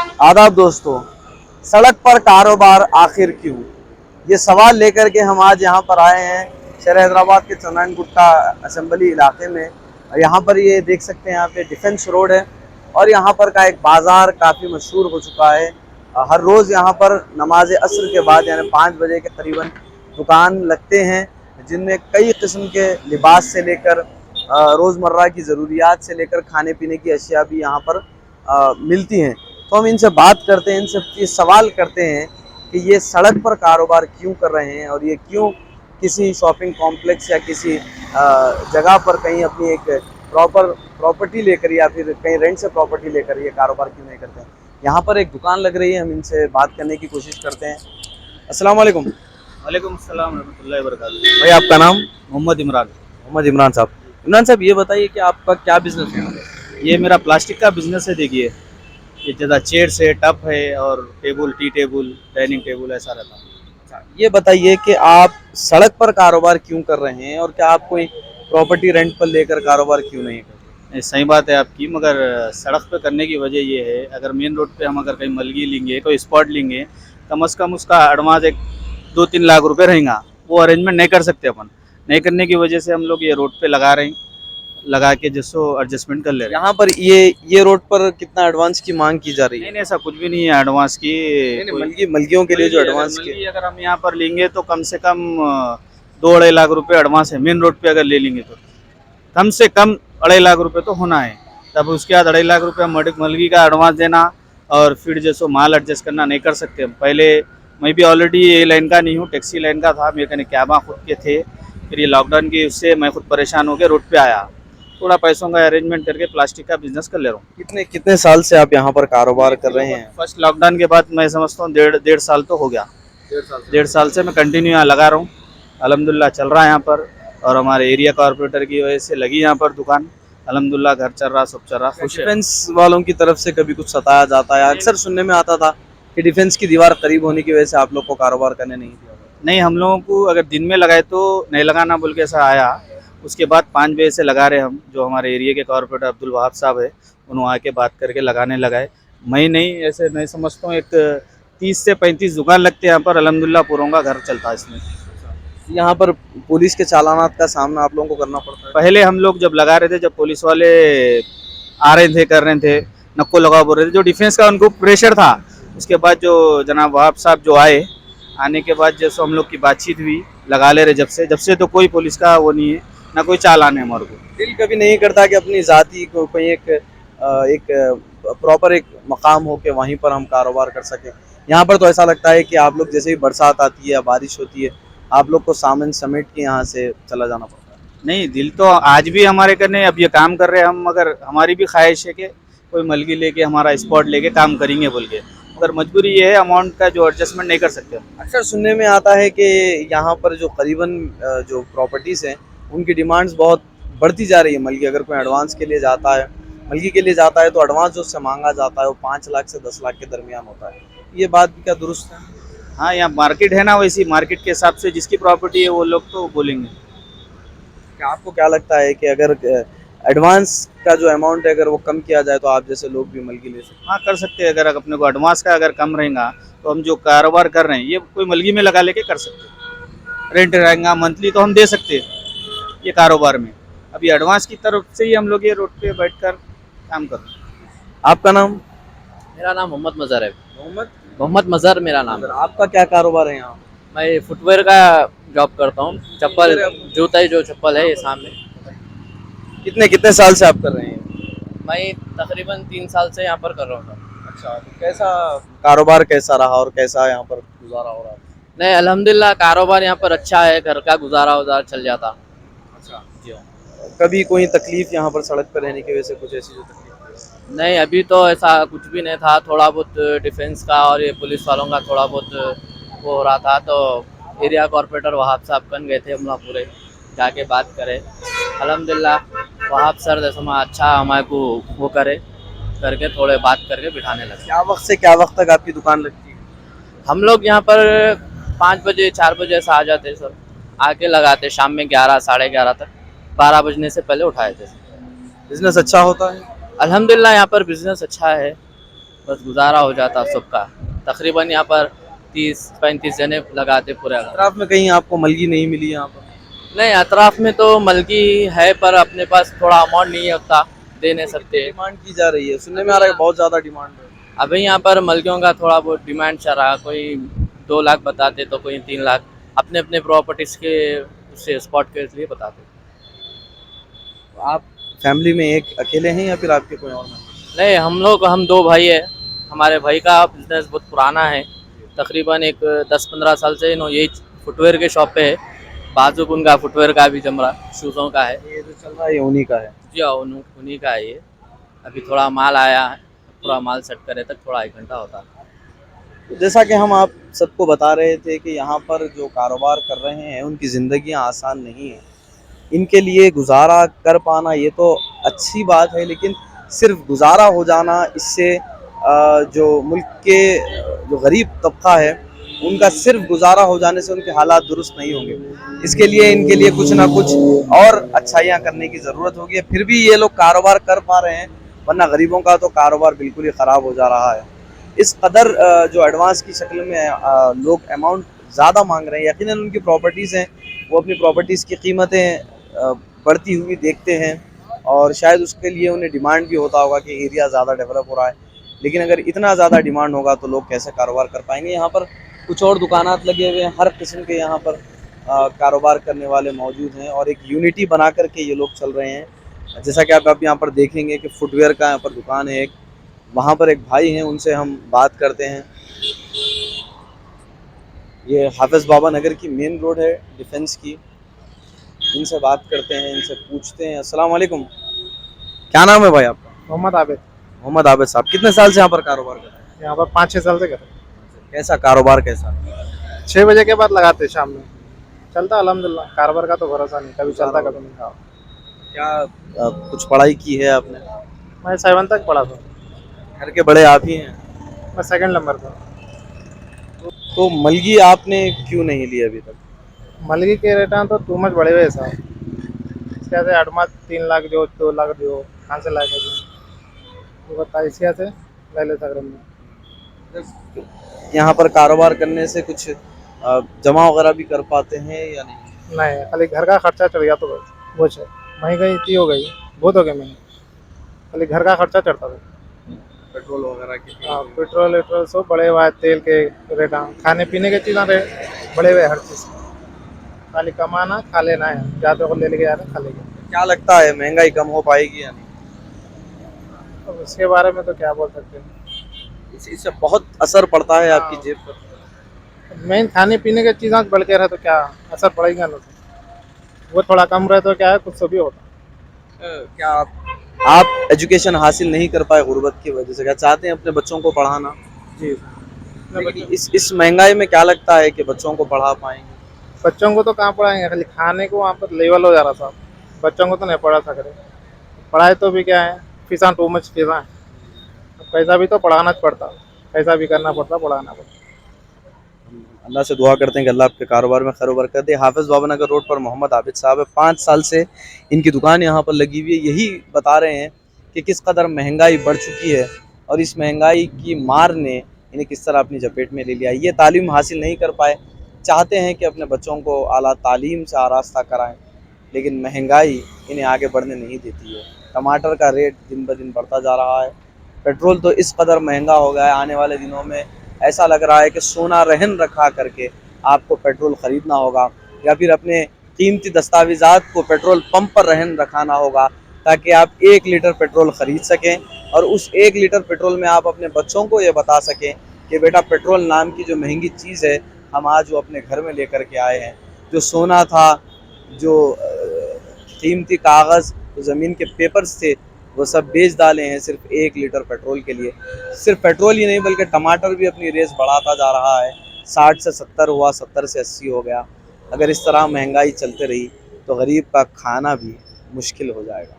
आदाब दोस्तों, सड़क पर कारोबार आखिर क्यों? ये सवाल लेकर के हम आज यहाँ पर आए हैं शहर हैदराबाद के चंद्रायन गुट्टा असेंबली इलाके में। यहाँ पर ये देख सकते हैं, यहाँ पे डिफेंस रोड है और यहाँ पर का एक बाज़ार काफ़ी मशहूर हो चुका है। हर रोज़ यहाँ पर नमाज असर के बाद यानी 5 बजे के करीबन दुकान लगते हैं, जिनमें कई किस्म के लिबास से लेकर रोज़मर्रा की ज़रूरियात से लेकर खाने पीने की अशिया भी यहाँ पर मिलती हैं। तो हम इनसे बात करते हैं, इनसे ये सवाल करते हैं कि ये सड़क पर कारोबार क्यों कर रहे हैं और ये क्यों किसी शॉपिंग कॉम्प्लेक्स या किसी जगह पर कहीं अपनी एक प्रॉपर्टी लेकर या फिर कहीं रेंट से प्रॉपर्टी लेकर ये कारोबार क्यों नहीं करते हैं। यहाँ पर एक दुकान लग रही है, हम इनसे बात करने की कोशिश करते हैं। अस्सलाम वालेकुम। वालेकुम सलाम रहमतुल्लाहि व बरकातुहू। भाई आपका नाम? मोहम्मद इमरान। मोहम्मद इमरान साहब। इमरान साहब ये बताइए कि आपका क्या बिजनेस है? ये मेरा प्लास्टिक का बिजनेस है। देखिए, ये ज़्यादा चेयर्स है, टप है और table, tea table, dining table ऐसा रहता है। अच्छा, ये बताइए कि आप सड़क पर कारोबार क्यों कर रहे हैं और क्या आप कोई प्रॉपर्टी रेंट पर लेकर कारोबार क्यों नहीं कर रहे? नहीं, सही बात है आपकी, मगर सड़क पे करने की वजह ये है, अगर मेन रोड पे हम अगर कहीं मलगी लेंगे, कोई स्पॉट लेंगे, कम से कम उसका एडवांस एक 2-3 लाख रुपए रहेगा। वो अरेंजमेंट नहीं कर सकते अपन। नहीं करने की वजह से हम लोग ये रोड पे लगा रहे हैं, लगा के जिसको एडजस्टमेंट कर ले रहे हैं। यहाँ पर ये रोड पर कितना एडवांस की मांग की जा रही है? नहीं, ऐसा कुछ भी नहीं है एडवांस की। मलगियों के लिए जो एडवांस मलगी अगर हम यहाँ पर लेंगे तो कम से कम 2-2.5 लाख रुपए एडवांस है। मेन रोड पे अगर ले लेंगे तो कम से कम 2.5 लाख रुपए तो होना है। तब उसके बाद 2.5 लाख रुपए मलगी का एडवांस देना और फिर जैसो माल एडजस्ट करना नहीं कर सकते हम। पहले मैं भी ऑलरेडी ये लाइन का नहीं हूँ, टैक्सी लाइन का था, मेरे कने कैबा खुद के थे। फिर ये लॉकडाउन की उससे मैं खुद परेशान हो गया, रोड पे आया, थोड़ा पैसों का अरेंजमेंट करके प्लास्टिक का बिजनेस कर ले रहा हूँ। कितने कितने साल से आप यहाँ पर कारोबार कर रहे हैं? फर्स्ट लॉकडाउन के बाद मैं समझता हूँ 1.5 साल तो हो गया। 1.5 साल से मैं कंटिन्यू यहाँ लगा रहा हूँ। अल्हम्दुलिल्लाह चल रहा है यहाँ पर, और हमारे एरिया कॉर्पोरेटर की वजह से लगी यहाँ पर दुकान। अल्हम्दुलिल्लाह घर चल रहा, सब चल रहा, खुश है। डिफेंस वालों की तरफ से कभी कुछ सताया जाता है? अक्सर सुनने में आता था कि डिफेंस की दीवार करीब होने की वजह से आप लोग को कारोबार करने नहीं दिया। नहीं, हम लोगों को अगर दिन में लगाए तो नहीं लगाना बोल के ऐसा आया। उसके बाद 5 बजे से लगा रहे हम, जो हमारे एरिया के कॉर्पोरेटर अब्दुल वहाब साहब है, उन्होंने आके बात करके लगाने लगाए। मैं नहीं, ऐसे नहीं समझता हूँ, एक 30 से 35 दुकान लगते हैं यहाँ पर। अल्हम्दुलिल्लाह पूरों का घर चलता है इसमें। यहाँ पर पुलिस के चालानात का सामना आप लोगों को करना पड़ता है? पहले हम लोग जब लगा रहे थे, जब पुलिस वाले आ रहे थे, कर रहे थे, नक्को लगाओ बोल रहे थे, जो डिफेंस का उनको प्रेशर था। उसके बाद जो जनाब वहाब साहब जो आए, आने के बाद जैसे हम लोग की बातचीत हुई, लगा ले रहे जब से तो कोई पुलिस का वो नहीं है, ना कोई चालान है हमारे को। दिल कभी नहीं करता कि अपनी ज़ाती को कोई एक प्रॉपर एक मकाम हो के वहीं पर हम कारोबार कर सकें? यहाँ पर तो ऐसा लगता है कि आप लोग जैसे ही बरसात आती है या बारिश होती है, आप लोग को सामान समेट के यहाँ से चला जाना पड़ता है। नहीं, दिल तो आज भी हमारे करने, अब ये काम कर रहे हैं हम, मगर हमारी भी ख्वाहिश है कि कोई मलगी लेके हमारा स्पॉट लेके काम करेंगे बोल के, मगर मजबूरी ये है, अमाउंट का जो एडजस्टमेंट नहीं कर सकते हम। अक्सर सुनने में आता है कि यहाँ पर जो करीबन जो प्रॉपर्टीज़ हैं उनकी डिमांड्स बहुत बढ़ती जा रही है। मलगी अगर कोई एडवांस के लिए जाता है, मलगी के लिए जाता है, तो एडवांस जो उससे मांगा जाता है वो 5 लाख से 10 लाख के दरमियान होता है। ये बात भी क्या दुरुस्त है? हाँ, यहाँ मार्केट है ना, वैसी मार्केट के हिसाब से जिसकी प्रॉपर्टी है वो लोग तो बोलेंगे। क्या आपको क्या लगता है कि अगर एडवांस का जो अमाउंट है अगर वो कम किया जाए तो आप जैसे लोग भी मलगी ले सकते हैं? हाँ, कर सकते हैं। अगर अपने को एडवांस का अगर कम रहेगा तो हम जो कारोबार कर रहे हैं ये कोई मलगी में लगा लेके कर सकते हैं। रेंट रहेगा मंथली तो हम दे सकते हैं ये कारोबार में। अभी एडवांस की तरफ से ही हम लोग ये रोड पे बैठकर काम कर रहे हैं। आपका नाम? मेरा नाम मोहम्मद मज़हर है। मोहम्मद मज़हर मेरा नाम है। आपका क्या कारोबार है यहाँ? मैं फुटवेयर का जॉब करता हूँ। चप्पल, जूता जो चप्पल है ये सामने। कितने कितने साल से आप कर रहे हैं? मैं तकरीबन 3 साल से यहाँ पर कर रहा हूँ। अच्छा, तो कैसा कारोबार कैसा रहा और कैसा यहाँ पर गुजारा हो रहा है? नहीं, अल्हम्दुलिल्लाह कारोबार यहाँ पर अच्छा है, घर का गुजारा उजारा चल जाता। अच्छा, जी हाँ। कभी कोई तकलीफ यहाँ पर सड़क पर रहने की वजह से कुछ ऐसी जो तकलीफ? नहीं, अभी तो ऐसा कुछ भी नहीं था। थोड़ा बहुत डिफेंस का और ये पुलिस वालों का थोड़ा बहुत वो हो रहा था, तो एरिया कॉर्पोरेटर वहाब साहब कन गए थे हम लोग, पूरे जाके बात करे। अल्हम्दुलिल्लाह वहाब सर जैसे अच्छा हमारे को वो करे, करके थोड़े बात करके बिठाने लगे। क्या वक्त से क्या वक्त तक आपकी दुकान लगती है? हम लोग यहाँ पर 5 बजे 4 बजे से आ जाते सर, आके लगाते शाम में 11 साढ़े 11 तक। 12 बजने से पहले उठाए थे। बिजनेस अच्छा होता है? अल्हम्दुलिल्लाह यहाँ पर बिजनेस अच्छा है। बस गुजारा हो जाता सबका। तकरीबन यहाँ पर 30-35 जने लगाते पूरे। अतराफ में कहीं आपको मलगी नहीं मिली यहाँ पर? नहीं, अतराफ में तो मलकी है पर अपने पास थोड़ा अमाउंट नहीं होता, दे नहीं सकते। डिमांड की जा रही है, सुनने में आ रहा है बहुत ज्यादा डिमांड है। अभी यहाँ पर मलकियों का थोड़ा बहुत डिमांड चल रहा है, कोई 2 लाख बताते तो कोई 3 लाख, अपने अपने प्रॉपर्टीज के उससे स्पॉट के लिए बताते। आप फैमिली में एक अकेले हैं या फिर आपके कोई और member? नहीं, हम 2 भाई है। हमारे भाई का बिजनेस बहुत पुराना है, तकरीबन एक 10-15 साल से यही फुटवेयर के शॉप पे है। बाजू उनका फुटवेयर का भी जम रहा, शूज़ों का है। ये जो चल रहा है ये उन्हीं का है। जी हाँ, उन्हीं का है ये। अभी थोड़ा माल आया है, पूरा माल सेट करे तक थोड़ा 1 घंटा होता है। तो जैसा कि हम आप सबको बता रहे थे कि यहाँ पर जो कारोबार कर रहे हैं उनकी ज़िंदगियाँ आसान नहीं है। इनके लिए गुजारा कर पाना ये तो अच्छी बात है, लेकिन सिर्फ गुजारा हो जाना इससे जो मुल्क के जो गरीब तबका है उनका सिर्फ गुजारा हो जाने से उनके हालात दुरुस्त नहीं होंगे। इसके लिए इनके लिए कुछ ना कुछ और अच्छाइयाँ करने की ज़रूरत होगी। फिर भी ये लोग कारोबार कर पा रहे हैं, वरना गरीबों का तो कारोबार बिल्कुल ही ख़राब हो जा रहा है। इस कदर जो एडवांस की शक्ल में लोग अमाउंट ज़्यादा मांग रहे हैं, यकीनन उनकी प्रॉपर्टीज़ हैं, वो अपनी प्रॉपर्टीज़ की कीमतें बढ़ती हुई देखते हैं और शायद उसके लिए उन्हें डिमांड भी होता होगा कि एरिया ज़्यादा डेवलप हो रहा है। लेकिन अगर इतना ज़्यादा डिमांड होगा तो लोग कैसे कारोबार कर पाएंगे। यहाँ पर कुछ और दुकानात लगे हुए हैं, हर किस्म के यहाँ पर कारोबार करने वाले मौजूद हैं और एक यूनिटी बना करके ये लोग चल रहे हैं। जैसा कि आप यहाँ पर देखेंगे कि फुटवेयर का यहाँ पर दुकान है एक, वहाँ पर एक भाई हैं, उनसे हम बात करते हैं। ये हाफिज़ बाबा नगर की मेन रोड है डिफेंस की, इनसे बात करते हैं, इनसे पूछते हैं। अस्सलाम वालेकुम, क्या नाम है भाई आपका? मोहम्मद आबिद। मोहम्मद आबिद साहब, कितने साल से यहाँ पर कारोबार कर रहे हैं? यहाँ पर 5-6 साल से कर रहे हैं। कैसा कारोबार कैसा? 6 बजे के बाद लगाते हैं शाम में, चलता अल्हम्दुलिल्लाह। कारोबार का तो भरोसा नहीं, कभी चलता कभी नहीं। क्या कुछ पढ़ाई की है आपने? मैं 7 तक पढ़ा था, घर के बड़े आप ही हैं? मैं 2nd नंबर पर। तो मलगी आपने क्यों नहीं ली अभी तक? मलगी के रेट तो टू मच बढ़े हुए साहब। इसके एडवांस 3 लाख दो, 2 लाख दो, कहाँ से लाएंगे तो बता, इसके से ले ले सक रहे। यहाँ पर कारोबार करने से कुछ जमा वगैरह भी कर पाते हैं या नहीं? नहीं, खाली घर का खर्चा चढ़ गया तो बस वो है। महंगाई इतनी हो गई, बहुत हो गई महंगी, खाली घर का खर्चा चढ़ता था। पेट्रोल वगैरह की? हाँ, पेट्रोल वेट्रोल सब बढ़े हुआ है, तेल के रेट, खाने पीने के चीज़ें रेट बढ़े हुए, हर चीज़। खाली कमाना खा लेना है, ज़्यादा को ले लेके जा रहे खा लेंगे। क्या लगता है महंगाई कम हो पाएगी या नहीं? अब इसके बारे में तो क्या बोल सकते हैं। इससे बहुत असर पड़ता है आपकी जेब पर। मेन खाने पीने के चीज़ें बढ़ के रहे तो क्या असर पड़ेगा ना, वो थोड़ा कम रहे तो क्या है, कुछ तो भी होता। क्या आप एजुकेशन हासिल नहीं कर पाए गुर्बत की वजह से? क्या चाहते हैं अपने बच्चों को पढ़ाना? जी, लेकिन इस महंगाई में क्या लगता है कि बच्चों को पढ़ा पाएंगे? बच्चों को तो कहाँ पढ़ाएंगे, खाली खाने को वहाँ पर लेवल हो जा रहा था, बच्चों को तो नहीं पढ़ा सक रहे। पढ़ाई तो भी क्या है, फीसा टू मच फीसा है, पैसा भी तो पढ़ाना पड़ता, पैसा भी करना पड़ता, पढ़ाना पड़ता। अल्लाह से दुआ करते हैं कि अल्लाह आपके कारोबार में खैर बरकत दे। हाफिज़ बाबा नगर रोड पर मोहम्मद आबिद साहब है, 5 साल से इनकी दुकान यहाँ पर लगी हुई है। यही बता रहे हैं कि किस कदर महंगाई बढ़ चुकी है और इस महंगाई की मार ने इन्हें किस तरह अपनी चपेट में ले लिया। ये तालीम हासिल नहीं कर पाए, चाहते हैं कि अपने बच्चों को आला तालीम से आरास्ता कराएं, लेकिन महंगाई इन्हें आगे बढ़ने नहीं देती है। टमाटर का रेट दिन ब दिन बढ़ता जा रहा है, पेट्रोल तो इस कदर महंगा हो गया है, आने वाले दिनों में ऐसा लग रहा है कि सोना रहन रखा करके आपको पेट्रोल ख़रीदना होगा या फिर अपने कीमती दस्तावेज़ात को पेट्रोल पंप पर रहन रखाना होगा ताकि आप 1 लीटर पेट्रोल ख़रीद सकें और उस 1 लीटर पेट्रोल में आप अपने बच्चों को ये बता सकें कि बेटा पेट्रोल नाम की जो महंगी चीज़ है हम आज वो अपने घर में लेकर के आए हैं। जो सोना था, जो कीमती कागज़, जो ज़मीन के पेपर्स थे, वो सब बेच डाले हैं सिर्फ 1 लीटर पेट्रोल के लिए। सिर्फ पेट्रोल ही नहीं बल्कि टमाटर भी अपनी रेस बढ़ाता जा रहा है, 60 से 70 हुआ, 70 से 80 हो गया। अगर इस तरह महंगाई चलते रही तो गरीब का खाना भी मुश्किल हो जाएगा।